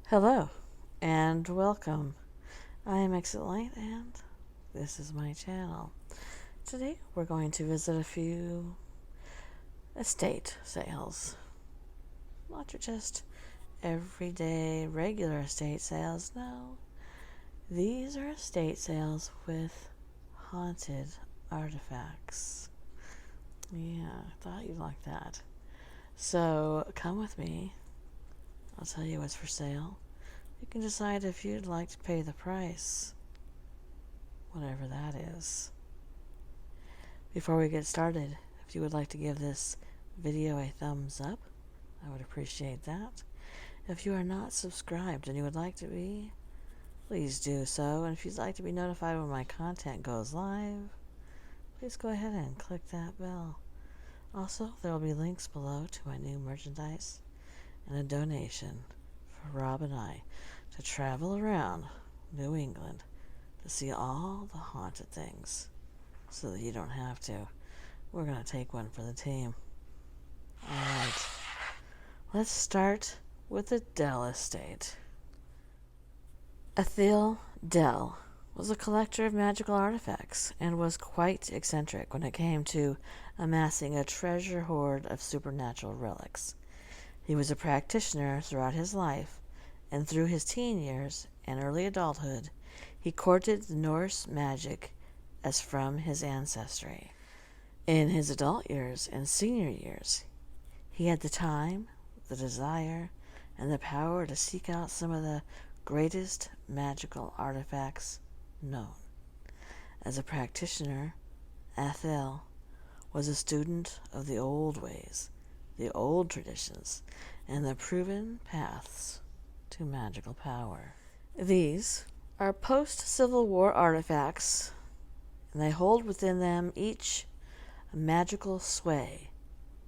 Hello and welcome. I am Exit Light and this is my channel. Today we're going to visit a few estate sales. Not your just everyday regular estate sales, no. These are estate sales with haunted artifacts. Yeah, I thought you'd like that. So come with me. I'll tell you what's for sale. You can decide if you'd like to pay the price, whatever that is. Before we get started, if you would like to give this video a thumbs up, I would appreciate that. If you are not subscribed and you would like to be, please do so. And if you'd like to be notified when my content goes live, please go ahead and click that bell. Also, there will be links below to my new merchandise and a donation for Rob and I to travel around New England to see all the haunted things so that you don't have to. We're going to take one for the team. Alright, let's start with the Dell Estate. Esther Dell was a collector of magical artifacts and was quite eccentric when it came to amassing a treasure hoard of supernatural relics. He was a practitioner throughout his life, and through his teen years and early adulthood, he courted the Norse magic as from his ancestry. In his adult years and senior years, he had the time, the desire, and the power to seek out some of the greatest magical artifacts known. As a practitioner, Athel was a student of the old ways, the old traditions, and the proven paths to magical power. These are post-Civil War artifacts, and they hold within them each a magical sway,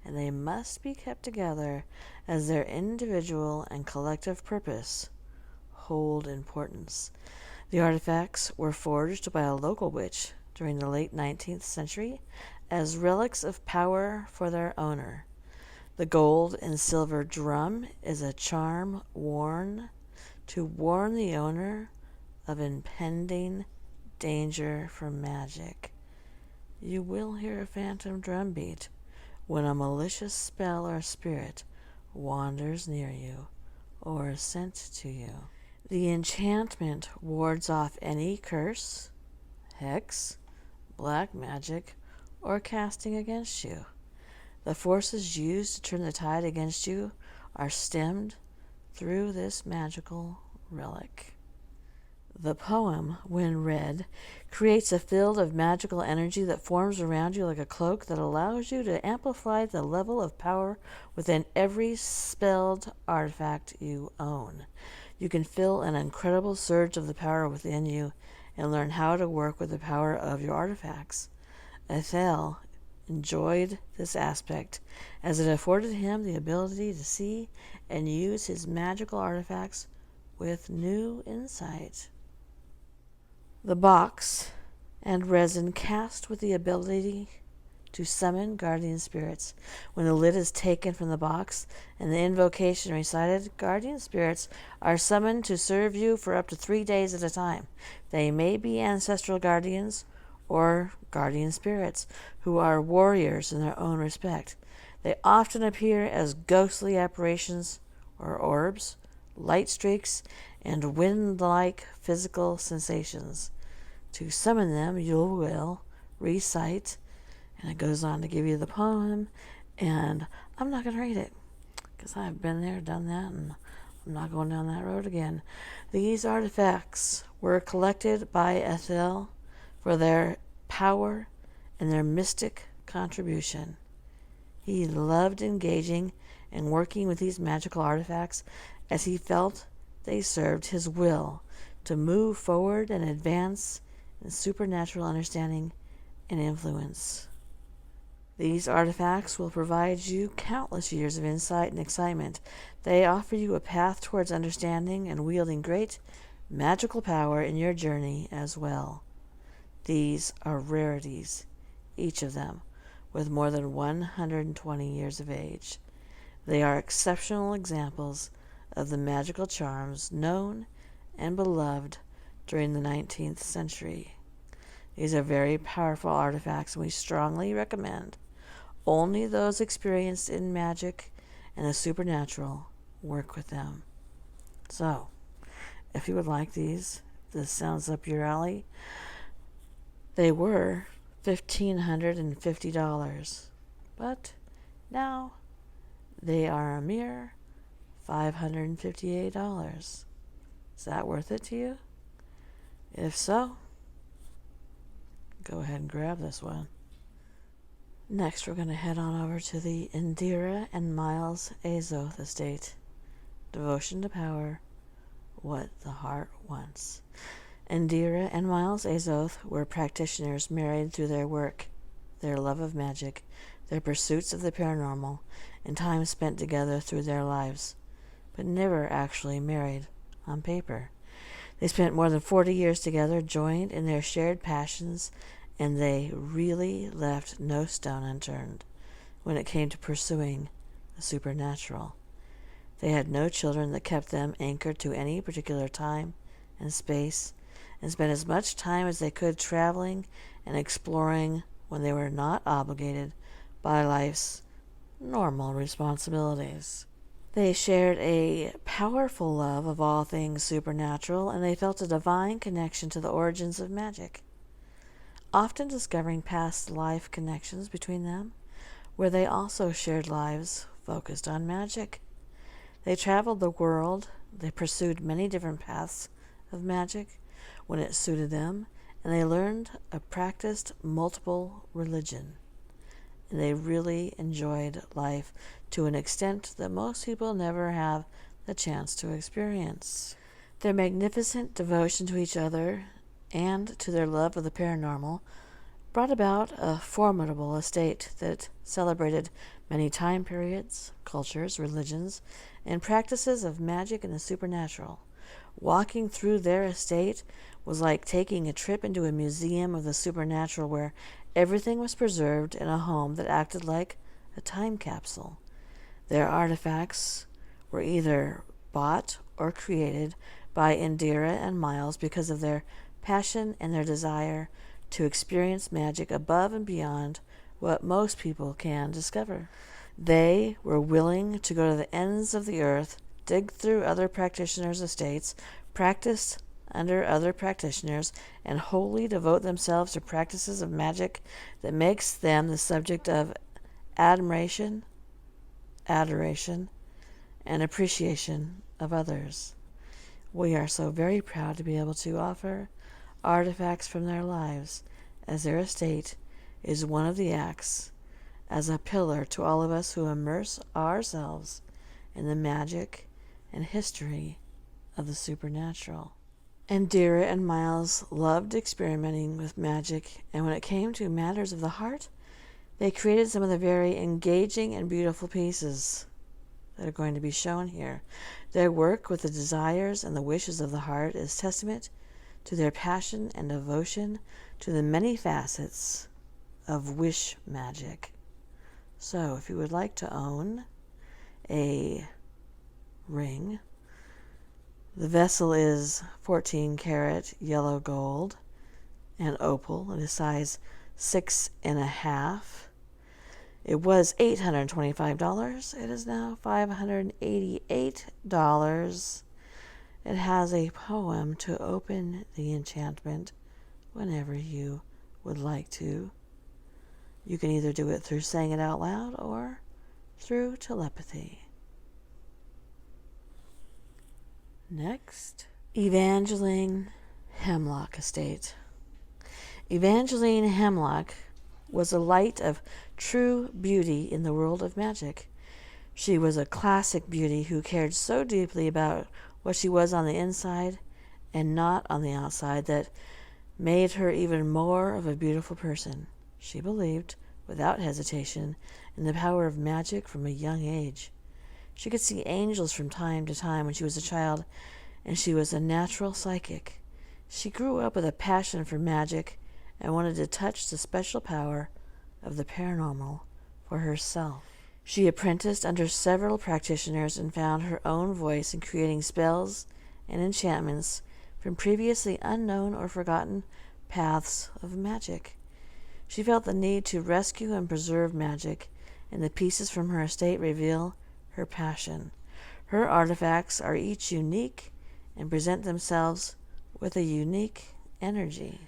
and they must be kept together as their individual and collective purpose hold importance. The artifacts were forged by a local witch during the late 19th century as relics of power for their owner. The gold and silver drum is a charm worn to warn the owner of impending danger from magic. You will hear a phantom drum beat when a malicious spell or spirit wanders near you or is sent to you. The enchantment wards off any curse, hex, black magic, or casting against you. The forces used to turn the tide against you are stemmed through this magical relic. The poem, when read, creates a field of magical energy that forms around you like a cloak that allows you to amplify the level of power within every spelled artifact you own. You can feel an incredible surge of the power within you and learn how to work with the power of your artifacts. Athel enjoyed this aspect as it afforded him the ability to see and use his magical artifacts with new insight. The box and resin cast with the ability to summon guardian spirits. When the lid is taken from the box and the invocation recited, guardian spirits are summoned to serve you for up to 3 days at a time. They may be ancestral guardians or guardian spirits who are warriors in their own respect. They often appear as ghostly apparitions or orbs, light streaks, and wind-like physical sensations. To summon them, you will recite, and it goes on to give you the poem, and I'm not going to read it because I've been there, done that, and I'm not going down that road again. These artifacts were collected by Athel for their power and their mystic contribution. He loved engaging and working with these magical artifacts as he felt they served his will to move forward and advance in supernatural understanding and influence. These artifacts will provide you countless years of insight and excitement. They offer you a path towards understanding and wielding great magical power in your journey as well. These are rarities, each of them with more than 120 years of age. They are exceptional examples of the magical charms known and beloved during the 19th century. These are very powerful artifacts, and we strongly recommend only those experienced in magic and the supernatural work with them. So, if you would like these, this sounds up your alley. They were $1,550, but now they are a mere $558. Is that worth it to you? If so, go ahead and grab this one. Next, we're going to head on over to the Indiria and Miles Azoth Estate. Devotion to power, what the heart wants. Indiria and Miles Azoth were practitioners married through their work, their love of magic, their pursuits of the paranormal, and time spent together through their lives, but never actually married on paper. They spent more than 40 years together, joined in their shared passions, and they really left no stone unturned when it came to pursuing the supernatural. They had no children that kept them anchored to any particular time and space, and spent as much time as they could traveling and exploring when they were not obligated by life's normal responsibilities. They shared a powerful love of all things supernatural, and they felt a divine connection to the origins of magic, often discovering past life connections between them, where they also shared lives focused on magic. They traveled the world, they pursued many different paths of magic when it suited them, and they learned or practiced multiple religion. And they really enjoyed life to an extent that most people never have the chance to experience. Their magnificent devotion to each other and to their love of the paranormal brought about a formidable estate that celebrated many time periods, cultures, religions, and practices of magic and the supernatural. Walking through their estate was like taking a trip into a museum of the supernatural, where everything was preserved in a home that acted like a time capsule. Their artifacts were either bought or created by Indiria and Miles because of their passion and their desire to experience magic above and beyond what most people can discover. They were willing to go to the ends of the earth, dig through other practitioners' estates, practice under other practitioners, and wholly devote themselves to practices of magic that makes them the subject of admiration, adoration, and appreciation of others. We are so very proud to be able to offer artifacts from their lives, as their estate is one of the acts as a pillar to all of us who immerse ourselves in the magic and history of the supernatural. Indiria and Miles loved experimenting with magic, and when it came to matters of the heart, they created some of the very engaging and beautiful pieces that are going to be shown here. Their work with the desires and the wishes of the heart is testament to their passion and devotion to the many facets of wish magic. So, if you would like to own a ring, the vessel is 14 karat yellow gold and opal. It is size 6.5. It was $825. It is now $588. It has a poem to open the enchantment whenever you would like to. You can either do it through saying it out loud or through telepathy. Next, Evangeline Hemlock Estate. Evangeline Hemlock was a light of true beauty in the world of magic. She was a classic beauty who cared so deeply about what she was on the inside and not on the outside that made her even more of a beautiful person. She believed, without hesitation, in the power of magic from a young age. She could see angels from time to time when she was a child, and she was a natural psychic. She grew up with a passion for magic and wanted to touch the special power of the paranormal for herself. She apprenticed under several practitioners and found her own voice in creating spells and enchantments from previously unknown or forgotten paths of magic. She felt the need to rescue and preserve magic, and the pieces from her estate reveal her passion. Her artifacts are each unique and present themselves with a unique energy.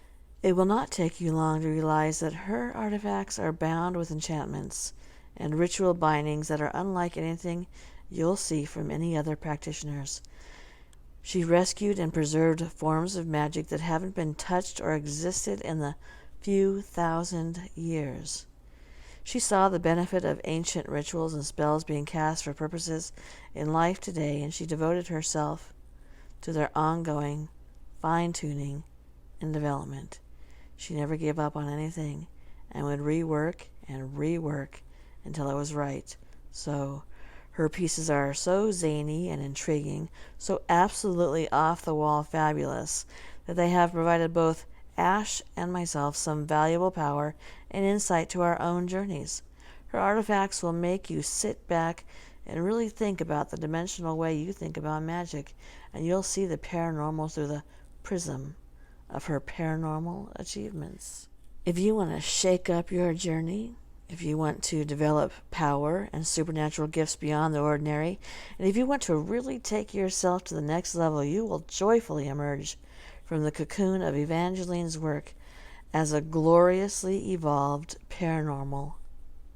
It will not take you long to realize that her artifacts are bound with enchantments and ritual bindings that are unlike anything you'll see from any other practitioners. She rescued and preserved forms of magic that haven't been touched or existed in the few thousand years. She saw the benefit of ancient rituals and spells being cast for purposes in life today, and she devoted herself to their ongoing fine-tuning and development. She never gave up on anything and would rework and rework until it was right. So her pieces are so zany and intriguing, so absolutely off-the-wall fabulous, that they have provided both Ash and myself some valuable power and insight to our own journeys. Her artifacts will make you sit back and really think about the dimensional way you think about magic, and you'll see the paranormal through the prism of her paranormal achievements. If you want to shake up your journey, if you want to develop power and supernatural gifts beyond the ordinary, and if you want to really take yourself to the next level, you will joyfully emerge from the cocoon of Evangeline's work as a gloriously evolved paranormal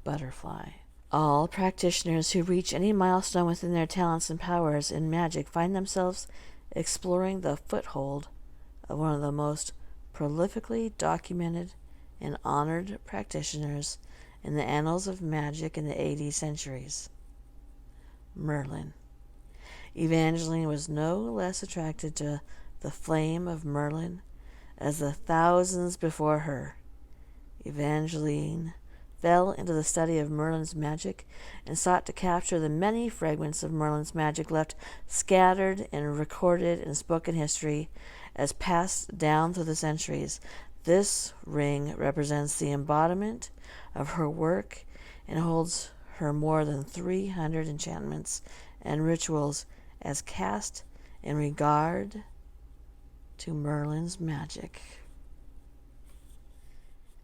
butterfly. All practitioners who reach any milestone within their talents and powers in magic find themselves exploring the foothold of one of the most prolifically documented and honored practitioners in the annals of magic in the 80 centuries, Merlin. Evangeline was no less attracted to the flame of Merlin as the thousands before her. Evangeline fell into the study of Merlin's magic and sought to capture the many fragments of Merlin's magic left scattered and recorded in spoken history as passed down through the centuries. This ring represents the embodiment of her work and holds her more than 300 enchantments and rituals as cast in regard to Merlin's magic.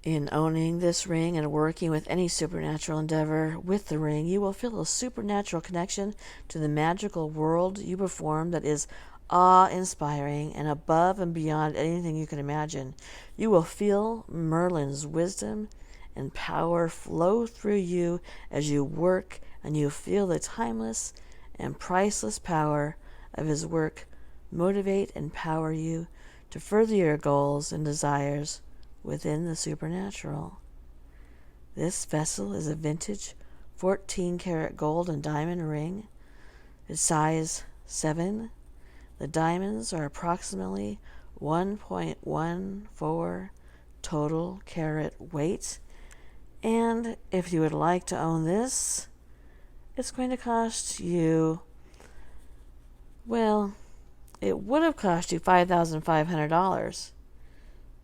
In owning this ring and working with any supernatural endeavor with the ring, you will feel a supernatural connection to the magical world you perform that is awe-inspiring and above and beyond anything you can imagine. You will feel Merlin's wisdom and power flow through you as you work, and you feel the timeless and priceless power of his work motivate and power you to further your goals and desires within the supernatural. This vessel is a vintage 14-karat gold and diamond ring. It's size 7. The diamonds are approximately 1.14 total carat weight. And if you would like to own this, it's going to cost you, well, it would have cost you $5,500.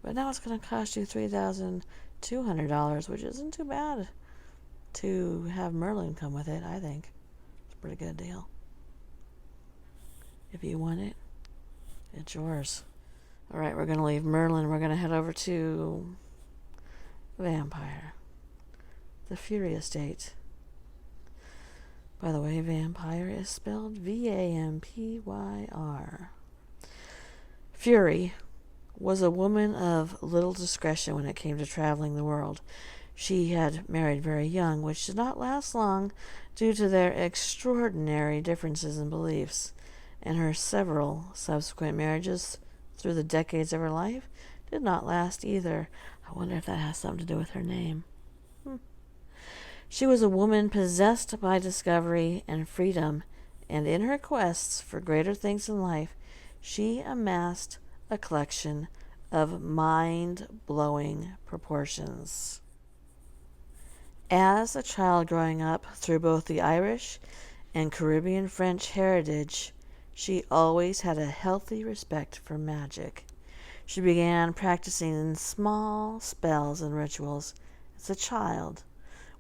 But now it's going to cost you $3,200, which isn't too bad to have Merlin come with it, I think. It's a pretty good deal. If you want it, it's yours. All right, we're going to leave Merlin. We're going to head over to Vampire. The Fury Estate. By the way, Vampire is spelled Vampyr. Fury was a woman of little discretion when it came to traveling the world. She had married very young, which did not last long due to their extraordinary differences in beliefs, and her several subsequent marriages through the decades of her life did not last either. I wonder if that has something to do with her name. She was a woman possessed by discovery and freedom, and in her quests for greater things in life, she amassed a collection of mind-blowing proportions. As a child growing up through both the Irish and Caribbean French heritage, she always had a healthy respect for magic. She began practicing small spells and rituals as a child,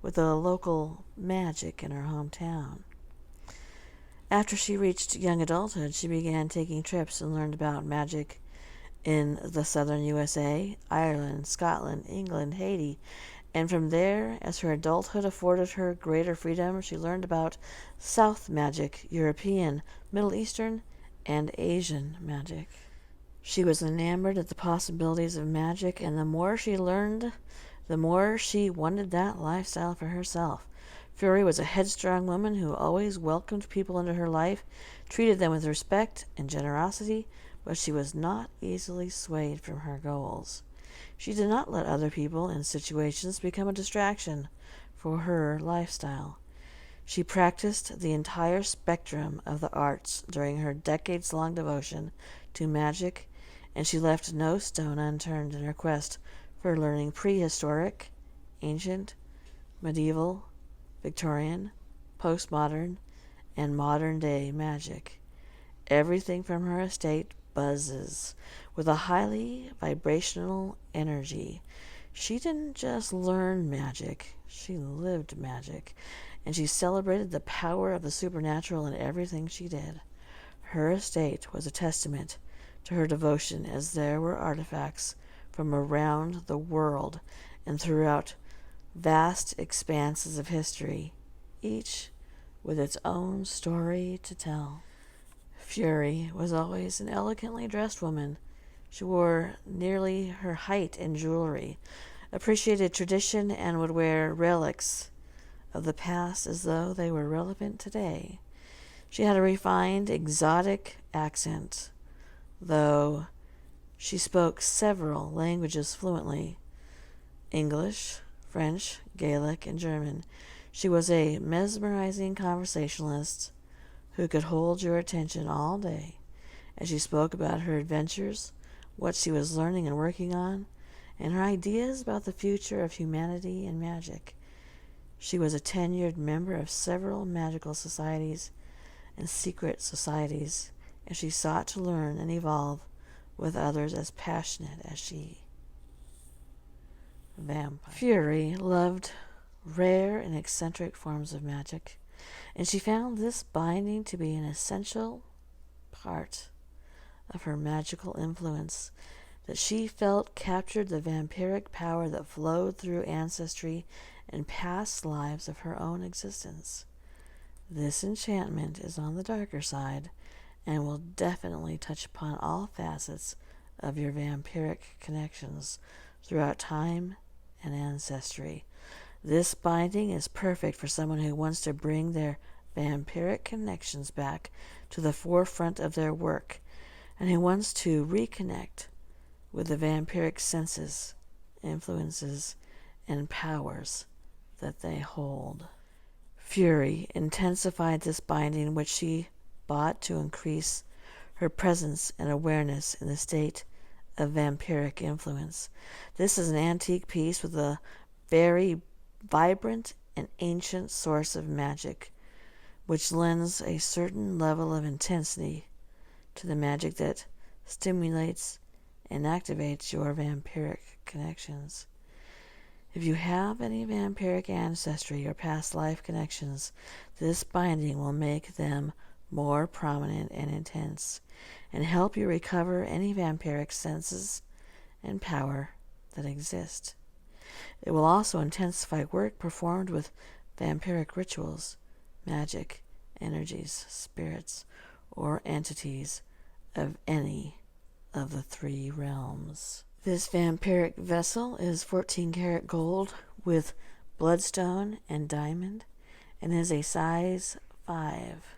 with the local magic in her hometown. After she reached young adulthood, she began taking trips and learned about magic in the southern USA, Ireland, Scotland, England, Haiti, and from there, as her adulthood afforded her greater freedom, she learned about South magic, European, Middle Eastern, and Asian magic. She was enamored at the possibilities of magic, and the more she learned, the more she wanted that lifestyle for herself. Fury was a headstrong woman who always welcomed people into her life, treated them with respect and generosity, but she was not easily swayed from her goals. She did not let other people and situations become a distraction for her lifestyle. She practiced the entire spectrum of the arts during her decades-long devotion to magic, and she left no stone unturned in her quest for learning prehistoric, ancient, medieval, Victorian, postmodern, and modern-day magic. Everything from her estate buzzes with a highly vibrational energy. She didn't just learn magic, she lived magic, and she celebrated the power of the supernatural in everything she did. Her estate was a testament to her devotion, as there were artifacts from around the world and throughout vast expanses of history, each with its own story to tell. Fury was always an elegantly dressed woman. She wore nearly her height in jewelry, appreciated tradition, and would wear relics of the past as though they were relevant today. She had a refined, exotic accent, though she spoke several languages fluently: English, French, Gaelic, and German. She was a mesmerizing conversationalist who could hold your attention all day as she spoke about her adventures, what she was learning and working on, and her ideas about the future of humanity and magic. She was a tenured member of several magical societies and secret societies, and she sought to learn and evolve with others as passionate as she. Vampire. Fury loved rare and eccentric forms of magic, and she found this binding to be an essential part of her magical influence that she felt captured the vampiric power that flowed through ancestry and past lives of her own existence. This enchantment is on the darker side and will definitely touch upon all facets of your vampiric connections throughout time and ancestry. This binding is perfect for someone who wants to bring their vampiric connections back to the forefront of their work and who wants to reconnect with the vampiric senses, influences, and powers that they hold. Fury intensified this binding, which she bought to increase her presence and awareness in the state of vampiric influence. This is an antique piece with a very vibrant and ancient source of magic, which lends a certain level of intensity to the magic that stimulates and activates your vampiric connections. If you have any vampiric ancestry or past life connections, this binding will make them more prominent and intense, and help you recover any vampiric senses and power that exist. It will also intensify work performed with vampiric rituals, magic, energies, spirits, or entities of any of the three realms. This vampiric vessel is 14-karat gold with bloodstone and diamond and is a size 5.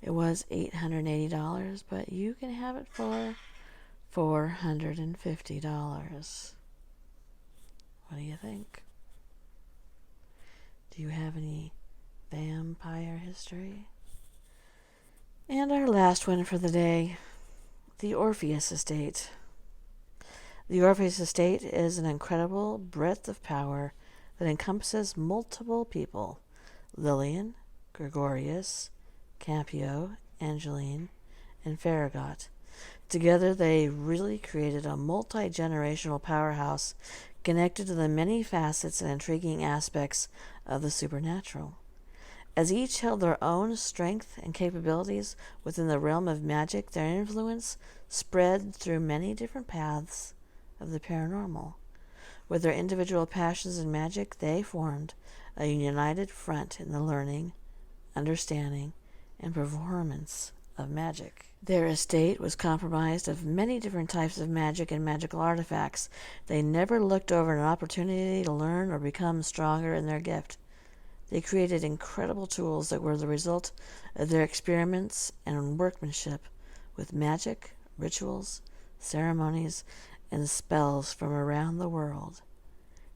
It was $880, but you can have it for $450. What do you think? Do you have any vampire history? And our last one for the day, the Orpheus Estate. The Orpheus Estate is an incredible breadth of power that encompasses multiple people: Lillian, Gregorius, Campio, Angeline, and Farragut. Together, they really created a multi-generational powerhouse connected to the many facets and intriguing aspects of the supernatural. As each held their own strength and capabilities within the realm of magic, their influence spread through many different paths of the paranormal. With their individual passions in magic, they formed a united front in the learning, understanding, and performance of magic. Their estate was comprised of many different types of magic and magical artifacts. They never looked over an opportunity to learn or become stronger in their gift. They created incredible tools that were the result of their experiments and workmanship with magic, rituals, ceremonies, and spells from around the world.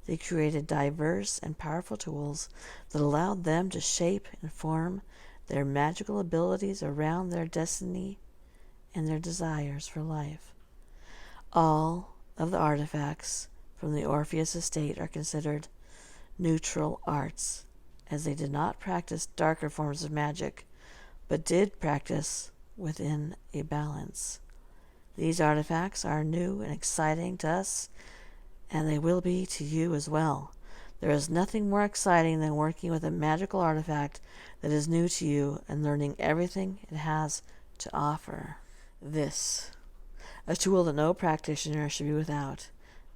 They created diverse and powerful tools that allowed them to shape and form their magical abilities around their destiny and their desires for life. All of the artifacts from the Orpheus estate are considered neutral arts, as they did not practice darker forms of magic, but did practice within a balance. These artifacts are new and exciting to us, and they will be to you as well. There is nothing more exciting than working with a magical artifact that is new to you and learning everything it has to offer. This, a tool that no practitioner should be without.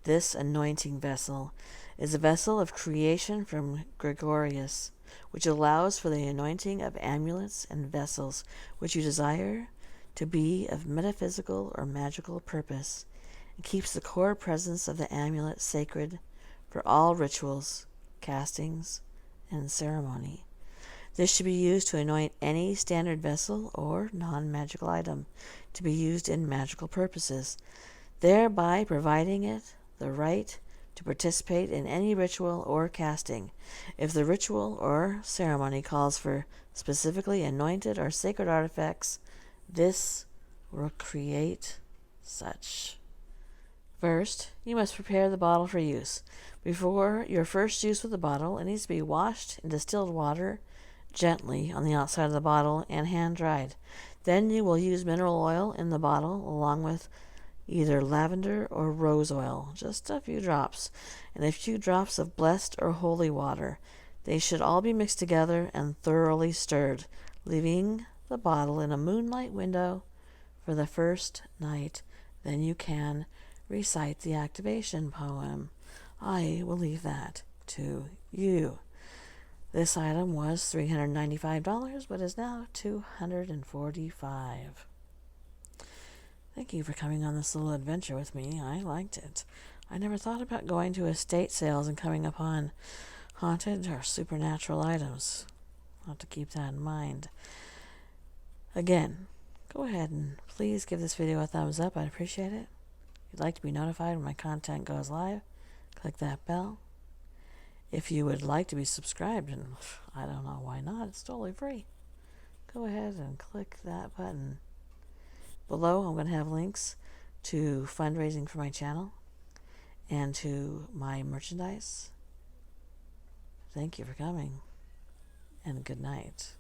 This anointing vessel is a vessel of creation from Gregorius, which allows for the anointing of amulets and vessels which you desire to be of metaphysical or magical purpose, and keeps the core presence of the amulet sacred for all rituals, castings, and ceremony. This should be used to anoint any standard vessel or non-magical item to be used in magical purposes, thereby providing it the right to participate in any ritual or casting. If the ritual or ceremony calls for specifically anointed or sacred artifacts, this will create such. First, you must prepare the bottle for use. Before your first use with the bottle, it needs to be washed in distilled water gently on the outside of the bottle and hand-dried. Then you will use mineral oil in the bottle along with either lavender or rose oil, just a few drops, and a few drops of blessed or holy water. They should all be mixed together and thoroughly stirred, leaving the bottle in a moonlight window for the first night. Then you can recite the activation poem. I will leave that to you. This item was $395, but is now $245. Thank you for coming on this little adventure with me. I liked it. I never thought about going to estate sales and coming upon haunted or supernatural items. I'll have to keep that in mind. Again, go ahead and please give this video a thumbs up. I'd appreciate it. If you'd like to be notified when my content goes live, click that bell. If you would like to be subscribed, and I don't know why not, it's totally free, go ahead and click that button. Below, I'm going to have links to fundraising for my channel and to my merchandise. Thank you for coming, and good night.